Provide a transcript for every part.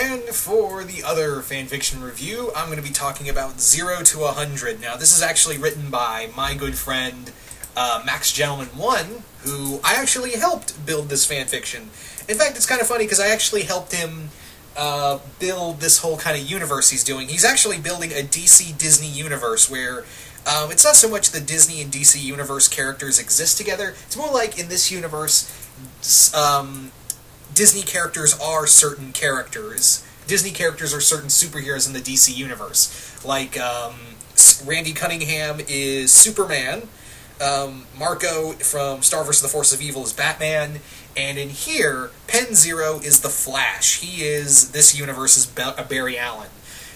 And for the other fanfiction review, I'm going to be talking about 0 to 100. Now, this is actually written by my good friend, Max Gentleman 1, who I actually helped build this fanfiction. In fact, it's kind of funny because I actually helped him build this whole kind of universe he's doing. He's actually building a DC Disney universe where it's not so much the Disney and DC universe characters exist together. It's more like in this universe, Disney characters are certain characters. Disney characters are certain superheroes in the DC universe. Like, Randy Cunningham is Superman, Marco from Star vs. the Force of Evil is Batman, and in here, Pen Zero is the Flash. He is this universe's Barry Allen.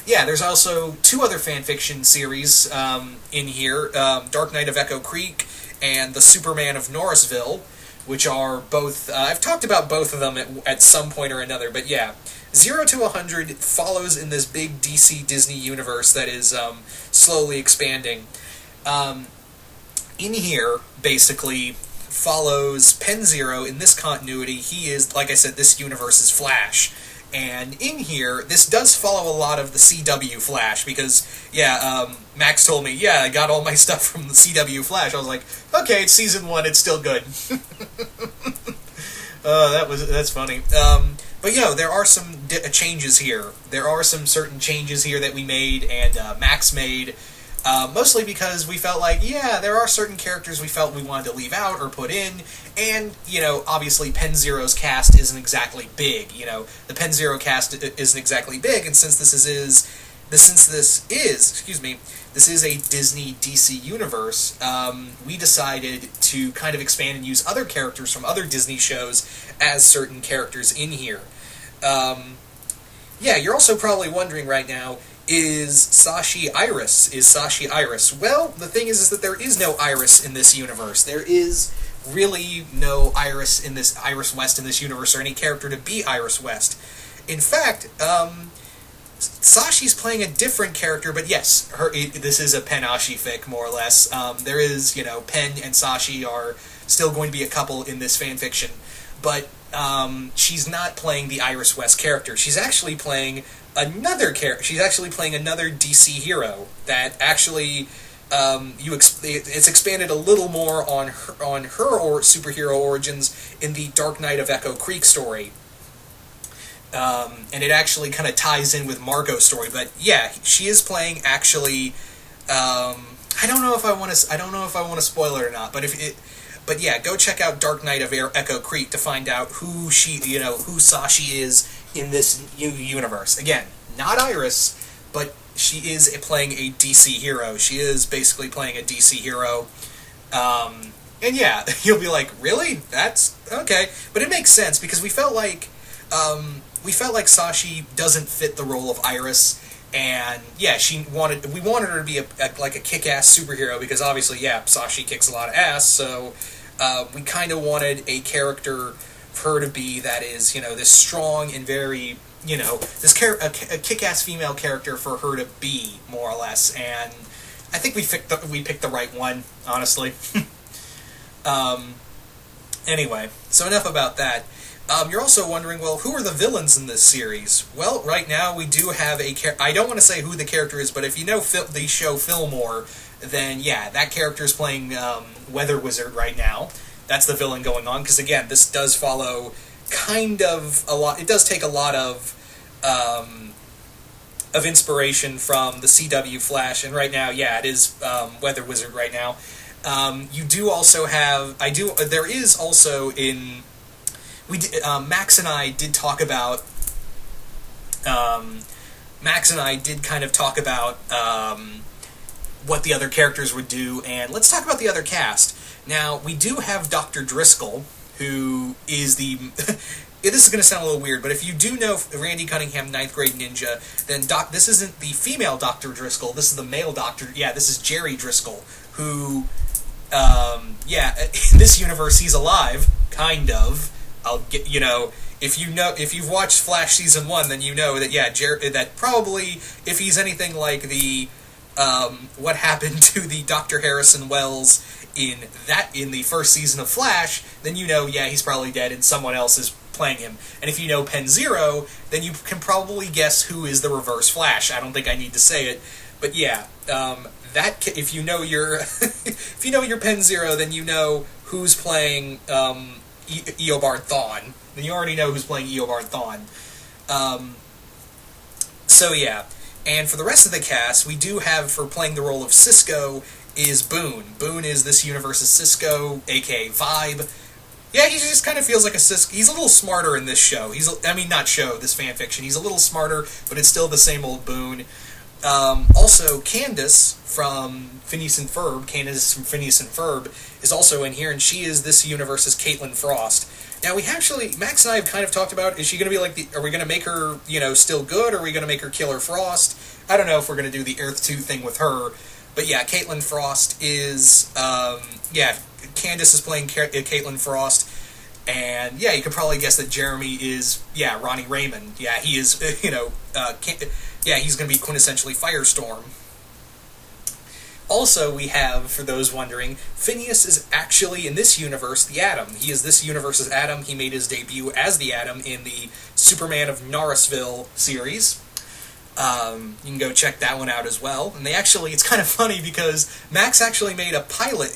Yeah, there's also two other fanfiction series in here, Dark Knight of Echo Creek and The Superman of Norrisville, which are both, I've talked about both of them at some point or another, but yeah, 0 to 100 follows in this big DC Disney universe that is slowly expanding. In here, basically, follows Pen Zero in this continuity. He is, like I said, this universe's Flash. And in here, this does follow a lot of the CW Flash, because, yeah, Max told me, yeah, I got all my stuff from the CW Flash. I was like, okay, it's Season 1, it's still good. That's funny. But, yeah, there are some changes here. There are some certain changes here that we made, and Max made, mostly because we felt like, yeah, there are certain characters we felt we wanted to leave out or put in, and, you know, obviously Pen Zero's cast isn't exactly big, you know, the Pen Zero cast isn't exactly big, and since this is a Disney DC universe, we decided to kind of expand and use other characters from other Disney shows as certain characters in here. Yeah, you're also probably wondering right now, is Sashi Iris? Is Sashi Iris? Well, the thing is that there is no Iris in this universe. There is really no Iris West in this universe, or any character to be Iris West. In fact, Sashi's playing a different character, but yes, this is a Pen-Ashi fic, more or less. There is, you know, Pen and Sashi are still going to be a couple in this fanfiction, but she's not playing the Iris West character. She's actually playing another character. She's actually playing another DC hero that actually it's expanded a little more on her superhero origins in the Dark Knight of Echo Creek story, and it actually kind of ties in with Margot's story. But yeah, she is playing actually. I don't know if I want to spoil it or not, but yeah, go check out Dark Knight of Echo Creek to find out who Sashi is in this new universe. Again, not Iris, but she is playing a DC hero. She is basically playing a DC hero. And yeah, you'll be like, really? That's okay. But it makes sense, because we felt like Sashi doesn't fit the role of Iris, and yeah, we wanted her to be like a kick-ass superhero, because obviously, yeah, Sashi kicks a lot of ass, so we kind of wanted a character for her to be that is, you know, this strong and very, you know, a kick-ass female character for her to be, more or less, and I think we picked the right one, honestly. Anyway, so enough about that. You're also wondering, well, who are the villains in this series? Well, right now we do have I don't want to say who the character is, but if you know the show Fillmore, then yeah, that character is playing Weather Wizard right now. That's the villain going on, because again, this does follow kind of a lot. It does take a lot of inspiration from the CW Flash, and right now, yeah, it is Weather Wizard right now. You do also have there is also in Max and I did talk about kind of talk about what the other characters would do, and let's talk about the other cast. Now, we do have Dr. Driscoll, who is the... This is going to sound a little weird, but if you do know Randy Cunningham, 9th Grade Ninja, then this isn't the female Dr. Driscoll, this is the male Dr. Yeah, this is Jerry Driscoll, who, yeah, in this universe, he's alive, kind of. I'll get, you know, if you've watched Flash Season 1, then you know that, yeah, that probably, if he's anything like the, what happened to the Dr. Harrison Wells in the first season of Flash, then you know, yeah, he's probably dead and someone else is playing him. And if you know Pen Zero, then you can probably guess who is the Reverse Flash. I don't think I need to say it, but yeah, if you know your if you know your Pen Zero, then you know who's playing Eobard Thawne. Then you already know who's playing Eobard Thawne. So yeah, and for the rest of the cast, we do have, for playing the role of Cisco, is Boone. Boone is this universe's Cisco, aka Vibe. Yeah, he just kind of feels like a Cisco. He's a little smarter in this show. This fanfiction. He's a little smarter, but it's still the same old Boone. Also, Candace from Phineas and Ferb, is also in here, and she is this universe's Caitlin Frost. Now, Max and I have kind of talked about, is she going to be like are we going to make her, still good, or are we going to make her Killer Frost? I don't know if we're going to do the Earth 2 thing with her, but yeah, Caitlin Frost is, Candace is playing Caitlin Frost, and yeah, you could probably guess that Jeremy is, Ronnie Raymond. Yeah, he is, he's going to be quintessentially Firestorm. Also, we have, for those wondering, Phineas is actually, in this universe, the Atom. He is this universe's Atom. He made his debut as the Atom in the Superman of Norrisville series. You can go check that one out as well. And it's kind of funny because Max actually made a pilot,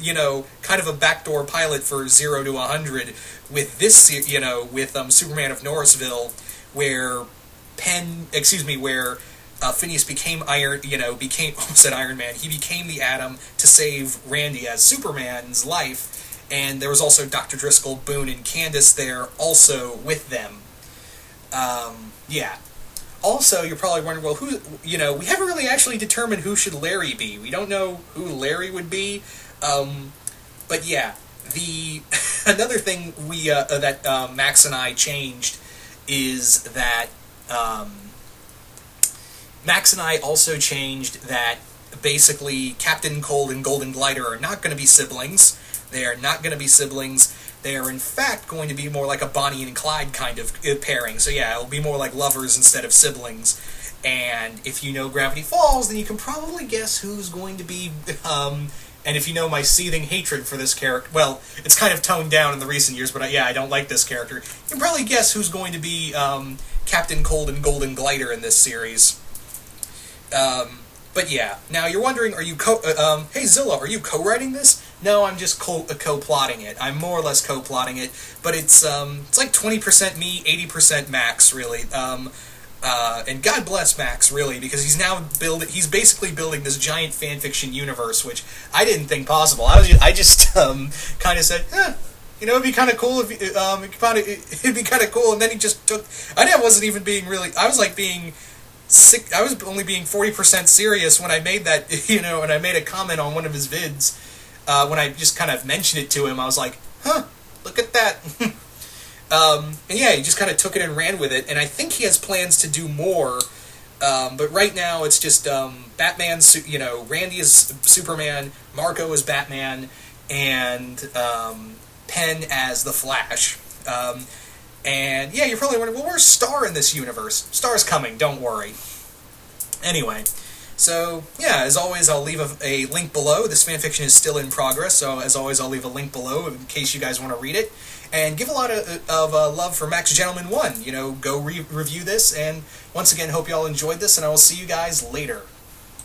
kind of a backdoor pilot for 0 to 100 with this, with Superman of Norrisville, where Phineas became Iron Man. He became the Atom to save Randy as Superman's life, and there was also Dr. Driscoll, Boone, and Candace there also with them. Also, you're probably wondering, well, we haven't really actually determined who should Larry be. We don't know who Larry would be, but yeah, another thing that Max and I changed is that Max and I also changed that basically Captain Cold and Golden Glider are not going to be siblings. They are not going to be siblings. They are in fact going to be more like a Bonnie and Clyde kind of pairing. So yeah, it'll be more like lovers instead of siblings. And if you know Gravity Falls, then you can probably guess who's going to be... and if you know my seething hatred for this character... Well, it's kind of toned down in the recent years, but I don't like this character. You can probably guess who's going to be Captain Cold and Golden Glider in this series. But yeah, now you're wondering, hey Zilla, are you co-writing this? No, I'm just co-plotting it. I'm more or less co-plotting it, but it's like 20% me, 80% Max, really. And God bless Max, really, because he's basically building this giant fanfiction universe, which I didn't think possible. I just kind of said, it'd be kind of cool if it'd be kind of cool, and then he just took. I wasn't even being really. I was like being. I was only being 40% serious when I made that, and I made a comment on one of his vids, when I just kind of mentioned it to him. I was like, look at that. And yeah, he just kind of took it and ran with it, and I think he has plans to do more, but right now it's just, Batman, Randy is Superman, Marco is Batman, and, Penn as the Flash. And yeah, you're probably wondering, well, where's Star in this universe? Star's coming, don't worry. Anyway, so yeah, as always, I'll leave a link below. This fanfiction is still in progress, so as always, I'll leave a link below in case you guys want to read it. And give a lot of love for Max Gentleman 1. Go review this, and once again, hope you all enjoyed this, and I will see you guys later.